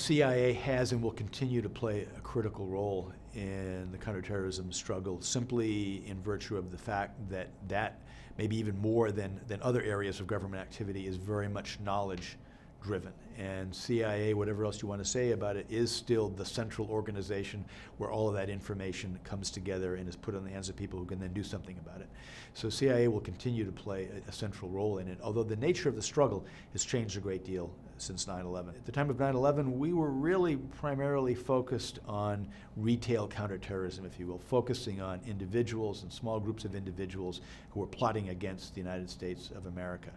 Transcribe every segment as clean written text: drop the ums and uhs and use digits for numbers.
CIA has and will continue to play a critical role in the counterterrorism struggle simply in virtue of the fact that maybe even more than other areas of government activity is very much knowledge driven. And CIA, whatever else you want to say about it, is still the central organization where all of that information comes together and is put in the hands of people who can then do something about it. So CIA will continue to play a central role in it, although the nature of the struggle has changed a great deal since 9/11. At the time of 9/11, we were really primarily focused on retail counterterrorism, if you will, focusing on individuals and small groups of individuals who were plotting against the United States of America.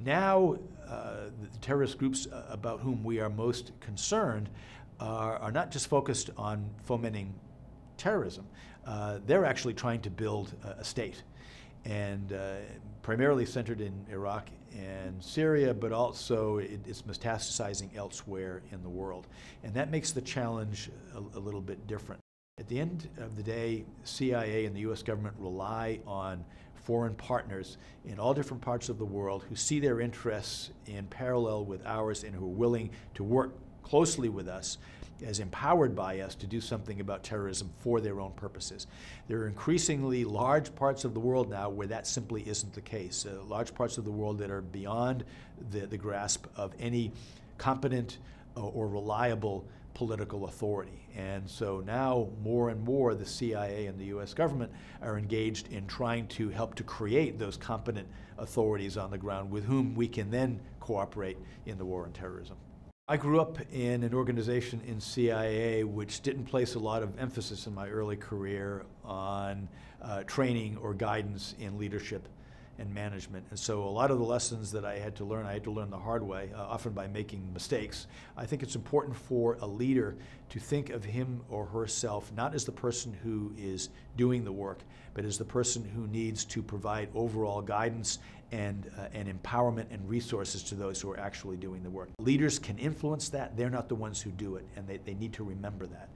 Now, the terrorist groups about whom we are most concerned are not just focused on fomenting terrorism. They're actually trying to build a state, and primarily centered in Iraq and Syria, but also it's metastasizing elsewhere in the world. And that makes the challenge a little bit different. At the end of the day, CIA and the US government rely on foreign partners in all different parts of the world who see their interests in parallel with ours and who are willing to work closely with us, as empowered by us, to do something about terrorism for their own purposes. There are increasingly large parts of the world now where that simply isn't the case. Large parts of the world that are beyond the grasp of any competent or reliable political authority. And so now more and more the CIA and the US government are engaged in trying to help to create those competent authorities on the ground with whom we can then cooperate in the war on terrorism. I grew up in an organization in CIA which didn't place a lot of emphasis in my early career on training or guidance in leadership and management. And so a lot of the lessons that I had to learn the hard way, often by making mistakes. I think it's important for a leader to think of him or herself not as the person who is doing the work, but as the person who needs to provide overall guidance and empowerment and resources to those who are actually doing the work. Leaders can influence that. They're not the ones who do it, and they need to remember that.